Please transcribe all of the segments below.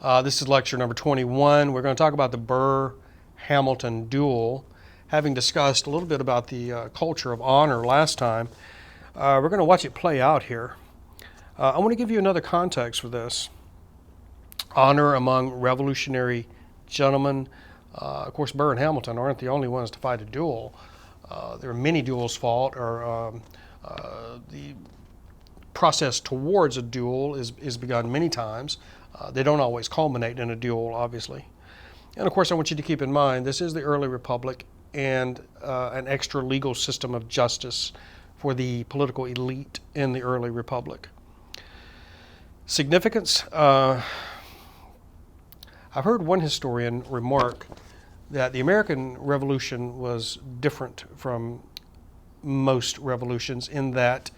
This is lecture number 21. We're going to talk about the Burr-Hamilton duel. Having discussed a little bit about the culture of honor last time, we're going to watch it play out here. I want to give you another context for this. Honor among revolutionary gentlemen. Of course, Burr and Hamilton aren't the only ones to fight a duel. There are many duels fought, or the process towards a duel is begun many times. They don't always culminate in a duel, obviously. And of course, I want you to keep in mind, this is the early republic and an extra legal system of justice for the political elite in the early republic. Significance. I've heard one historian remark that the American Revolution was different from most revolutions in that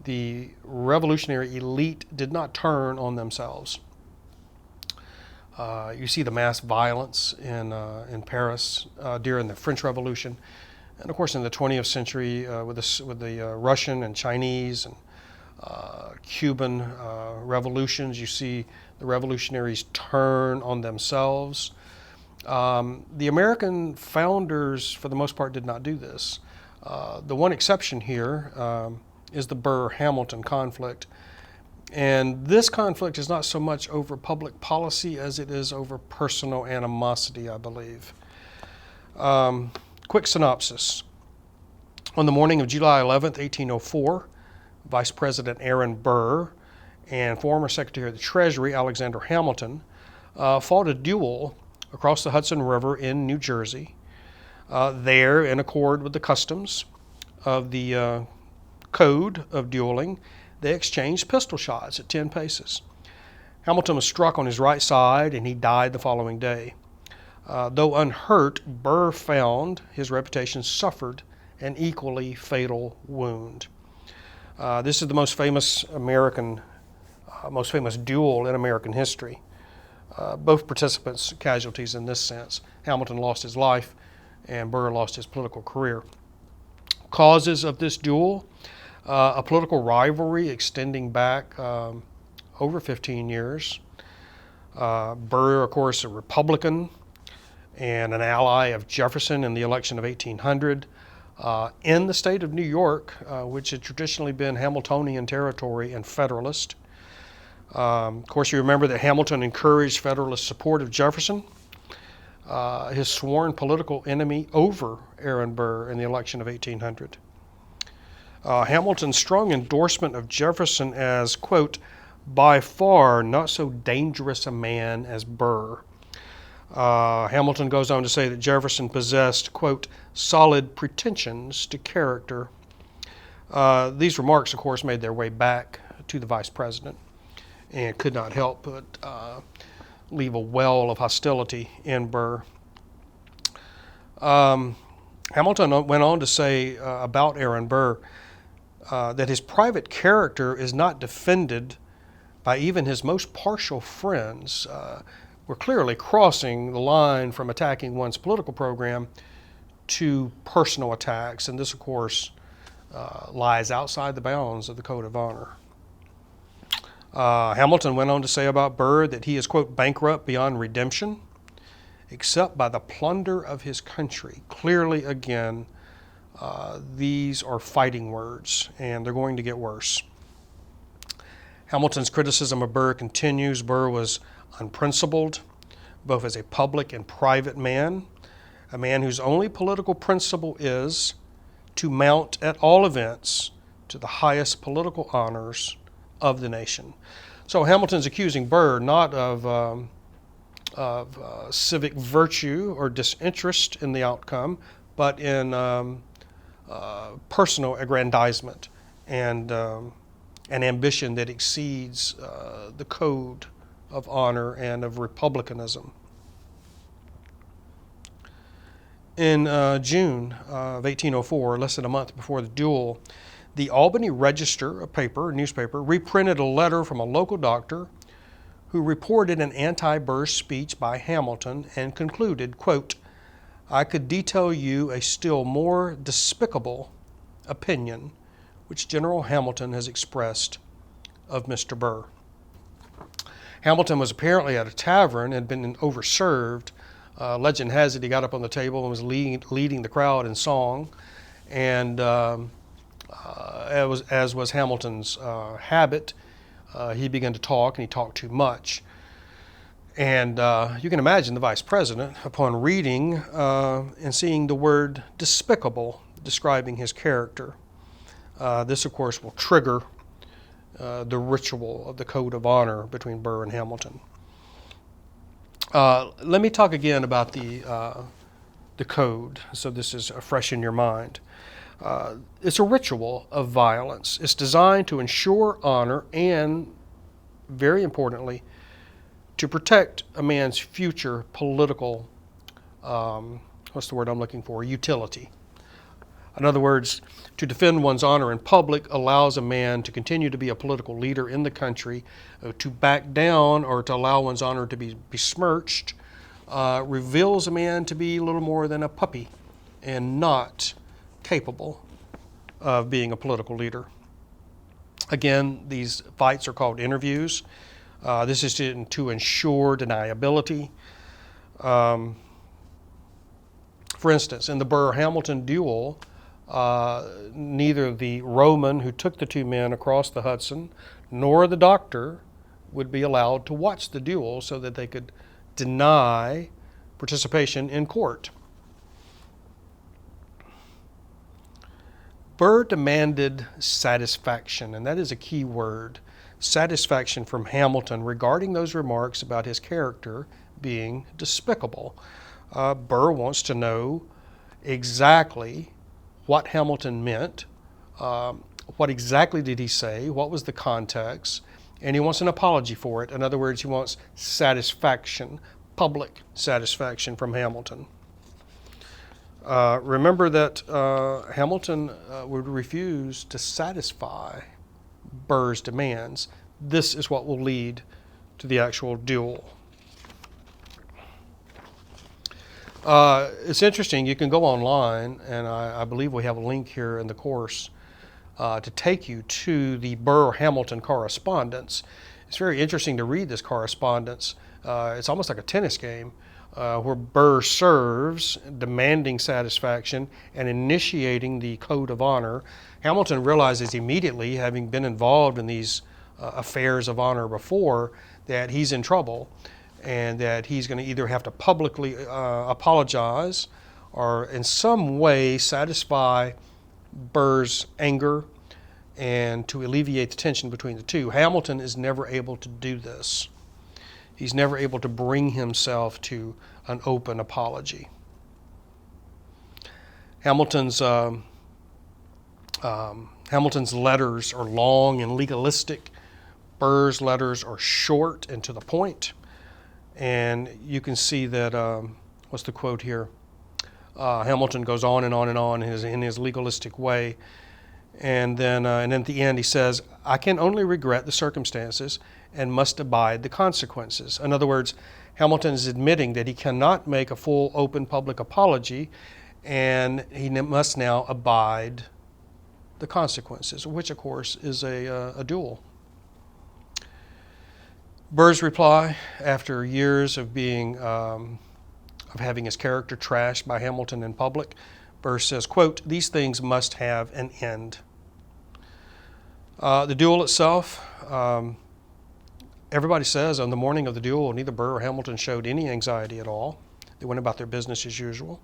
the revolutionary elite did not turn on themselves. You see the mass violence in Paris during the French Revolution, and of course in the 20th century with the Russian and Chinese and Cuban revolutions. You see the revolutionaries turn on themselves. The American founders, for the most part, did not do this. The one exception here is the Burr-Hamilton conflict. And this conflict is not so much over public policy as it is over personal animosity, I believe. Quick synopsis. On the morning of July 11th, 1804, Vice President Aaron Burr and former Secretary of the Treasury Alexander Hamilton fought a duel across the Hudson River in New Jersey. There, in accord with the customs of the code of dueling, they exchanged pistol shots at 10 paces. Hamilton was struck on his right side and he died the following day. Though unhurt, Burr found his reputation suffered an equally fatal wound. This is the most famous duel in American history. Both participants casualties in this sense. Hamilton lost his life and Burr lost his political career. Causes of this duel: a political rivalry extending back over 15 years. Burr, of course, a Republican and an ally of Jefferson in the election of 1800. In the state of New York, which had traditionally been Hamiltonian territory and Federalist. Of course, you remember that Hamilton encouraged Federalist support of Jefferson, his sworn political enemy, over Aaron Burr in the election of 1800. Hamilton's strong endorsement of Jefferson as, quote, by far not so dangerous a man as Burr. Hamilton goes on to say that Jefferson possessed, quote, solid pretensions to character. These remarks, of course, made their way back to the vice president and could not help but leave a well of hostility in Burr. Hamilton went on to say about Aaron Burr that his private character is not defended by even his most partial friends. We're clearly crossing the line from attacking one's political program to personal attacks, and this, of course, lies outside the bounds of the Code of Honor. Hamilton went on to say about Burr that he is, quote, bankrupt beyond redemption, except by the plunder of his country. Clearly, again, these are fighting words, and they're going to get worse. Hamilton's criticism of Burr continues. Burr was unprincipled, both as a public and private man, a man whose only political principle is to mount at all events to the highest political honors of the nation. So Hamilton's accusing Burr not of civic virtue or disinterest in the outcome, but in personal aggrandizement and an ambition that exceeds the code of honor and of republicanism. In June of 1804, less than a month before the duel, the Albany Register, a newspaper, reprinted a letter from a local doctor who reported an anti-Burr speech by Hamilton and concluded, quote, I could detail you a still more despicable opinion which General Hamilton has expressed of Mr. Burr. Hamilton was apparently at a tavern and had been overserved. Legend has it he got up on the table and was leading the crowd in song, and as was Hamilton's habit, he began to talk, and he talked too much. And you can imagine the vice president, upon reading and seeing the word despicable describing his character. This, of course, will trigger the ritual of the code of honor between Burr and Hamilton. Let me talk again about the code, so this is fresh in your mind. It's a ritual of violence. It's designed to ensure honor and, very importantly, to protect a man's future political, what's the word I'm looking for, utility. In other words, to defend one's honor in public allows a man to continue to be a political leader in the country. To back down or to allow one's honor to be besmirched reveals a man to be little more than a puppy and not capable of being a political leader. Again, these fights are called interviews. This is to ensure deniability. For instance, in the Burr-Hamilton duel, neither the Roman who took the two men across the Hudson nor the doctor would be allowed to watch the duel so that they could deny participation in court. Burr demanded satisfaction, and that is a key word, satisfaction from Hamilton regarding those remarks about his character being despicable. Burr wants to know exactly what Hamilton meant, what exactly did he say, what was the context, and he wants an apology for it. In other words, he wants satisfaction, public satisfaction from Hamilton. Remember that Hamilton would refuse to satisfy Burr's demands. This is what will lead to the actual duel. It's interesting, you can go online, and I believe we have a link here in the course to take you to the Burr-Hamilton correspondence. It's very interesting to read this correspondence. It's almost like a tennis game where Burr serves, demanding satisfaction and initiating the code of honor. Hamilton realizes immediately, having been involved in these affairs of honor before, that he's in trouble and that he's going to either have to publicly apologize or in some way satisfy Burr's anger and to alleviate the tension between the two. Hamilton is never able to do this. He's never able to bring himself to an open apology. Hamilton's letters are long and legalistic. Burr's letters are short and to the point. And you can see that, what's the quote here? Hamilton goes on and on and on in his legalistic way. And then at the end he says, "I can only regret the circumstances and must abide the consequences." In other words, Hamilton is admitting that he cannot make a full, open, public apology, and he must now abide the consequences, which of course is a duel. Burr's reply, after years of being of having his character trashed by Hamilton in public, Burr says, quote, "These things must have an end." The duel itself, everybody says on the morning of the duel, neither Burr or Hamilton showed any anxiety at all. They went about their business as usual.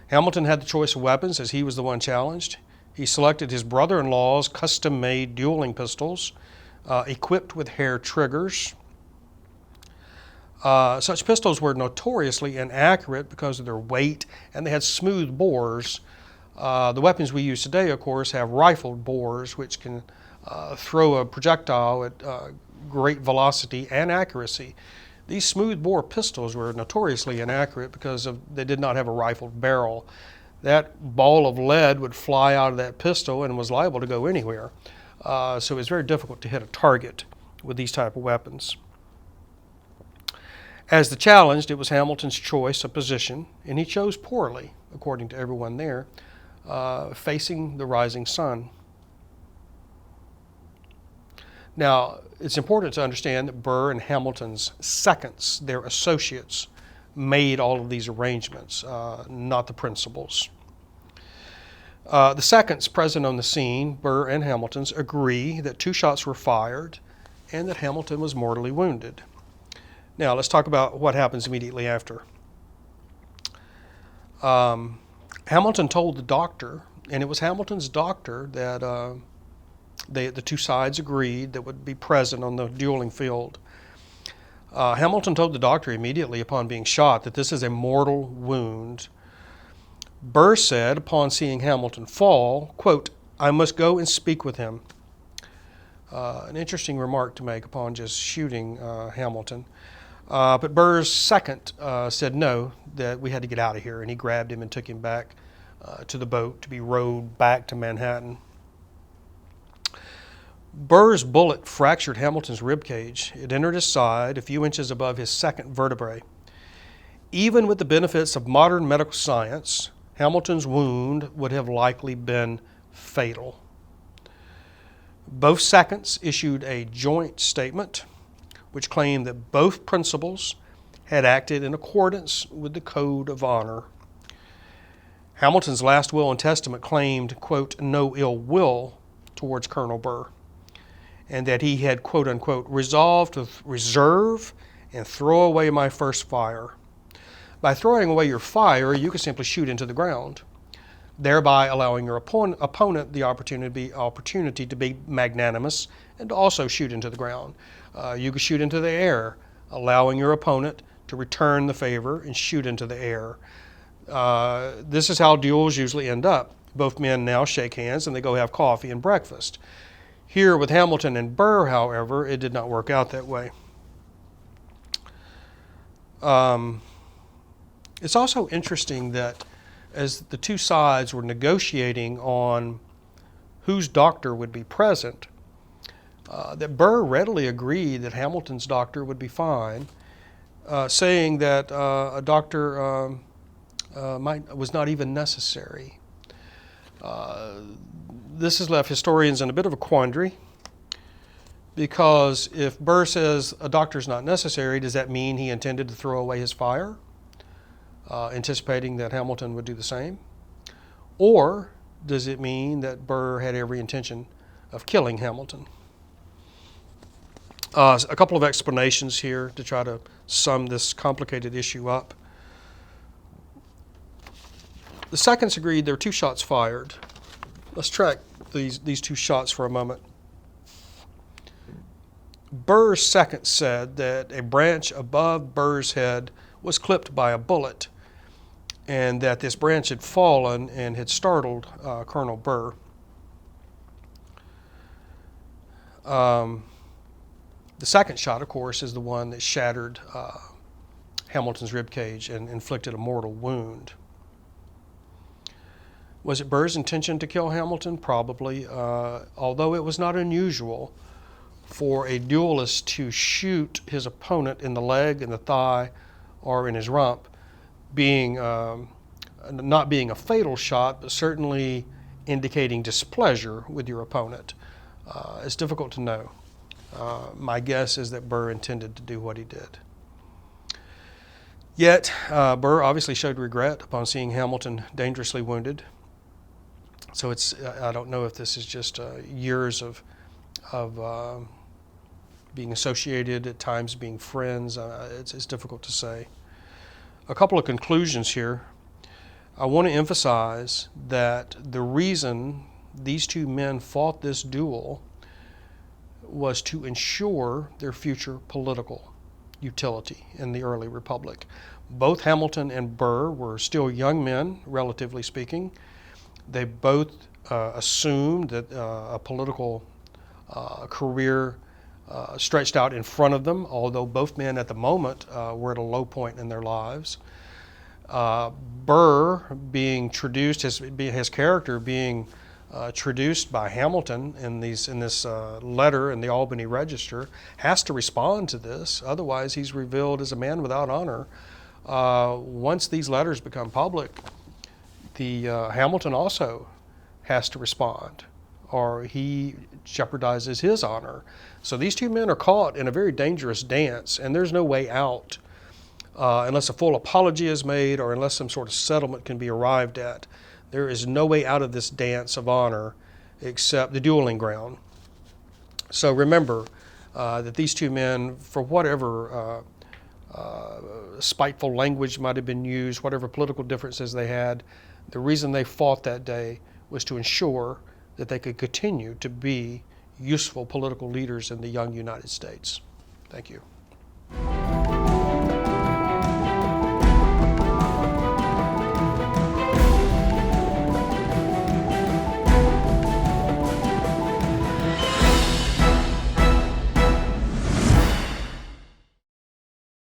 Hamilton had the choice of weapons as he was the one challenged. He selected his brother-in-law's custom-made dueling pistols, equipped with hair triggers. Such pistols were notoriously inaccurate because of their weight, and they had smooth bores. The weapons we use today, of course, have rifled bores, which can throw a projectile at great velocity and accuracy. These smooth bore pistols were notoriously inaccurate because they did not have a rifled barrel. That ball of lead would fly out of that pistol and was liable to go anywhere. So it was very difficult to hit a target with these type of weapons. As the challenged, it was Hamilton's choice of position, and he chose poorly, according to everyone there, facing the rising sun. Now, it's important to understand that Burr and Hamilton's seconds, their associates, made all of these arrangements, not the principals. The seconds present on the scene, Burr and Hamilton's, agree that 2 shots were fired and that Hamilton was mortally wounded. Now, let's talk about what happens immediately after. Hamilton told the doctor, and it was Hamilton's doctor that the 2 sides agreed that would be present on the dueling field. Hamilton told the doctor immediately upon being shot that this is a mortal wound. Burr said upon seeing Hamilton fall, quote, "I must go and speak with him." An interesting remark to make upon just shooting Hamilton. But Burr's second said no, that we had to get out of here, and he grabbed him and took him back to the boat to be rowed back to Manhattan. Burr's bullet fractured Hamilton's rib cage. It entered his side a few inches above his second vertebrae. Even with the benefits of modern medical science, Hamilton's wound would have likely been fatal. Both seconds issued a joint statement which claimed that both principals had acted in accordance with the code of honor. Hamilton's last will and testament claimed, quote, "no ill will towards Colonel Burr," and that he had, quote unquote, "resolved to reserve and throw away my first fire." By throwing away your fire, you can simply shoot into the ground, thereby allowing your opponent the opportunity to be magnanimous and to also shoot into the ground. You can shoot into the air, allowing your opponent to return the favor and shoot into the air. This is how duels usually end up. Both men now shake hands and they go have coffee and breakfast. Here with Hamilton and Burr, however, it did not work out that way. It's also interesting that as the 2 sides were negotiating on whose doctor would be present, that Burr readily agreed that Hamilton's doctor would be fine, saying that a doctor was not even necessary. This has left historians in a bit of a quandary, because if Burr says a doctor's not necessary, does that mean he intended to throw away his fire, anticipating that Hamilton would do the same? Or does it mean that Burr had every intention of killing Hamilton? A couple of explanations here to try to sum this complicated issue up. The seconds agreed there were 2 shots fired. Let's track these 2 shots for a moment. Burr's second said that a branch above Burr's head was clipped by a bullet, and that this branch had fallen and had startled Colonel Burr. The second shot, of course, is the one that shattered Hamilton's rib cage and inflicted a mortal wound. Was it Burr's intention to kill Hamilton? Probably, although it was not unusual for a duelist to shoot his opponent in the leg, in the thigh, or in his rump, not being a fatal shot, but certainly indicating displeasure with your opponent. It's difficult to know. My guess is that Burr intended to do what he did. Yet, Burr obviously showed regret upon seeing Hamilton dangerously wounded. So I don't know if this is just years of being associated, at times being friends. It's difficult to say. A couple of conclusions here. I want to emphasize that the reason these 2 men fought this duel was to ensure their future political utility in the early republic. Both Hamilton and Burr were still young men, relatively speaking. They both assumed that a political career stretched out in front of them, although both men at the moment were at a low point in their lives. Burr being traduced, his character being traduced by Hamilton in this letter in the Albany Register, has to respond to this. Otherwise, he's revealed as a man without honor. Once these letters become public, Hamilton also has to respond, or he jeopardizes his honor. So these two men are caught in a very dangerous dance, and there's no way out unless a full apology is made or unless some sort of settlement can be arrived at. There is no way out of this dance of honor except the dueling ground. So remember that these two men, for whatever spiteful language might have been used, whatever political differences they had, the reason they fought that day was to ensure that they could continue to be useful political leaders in the young United States. Thank you.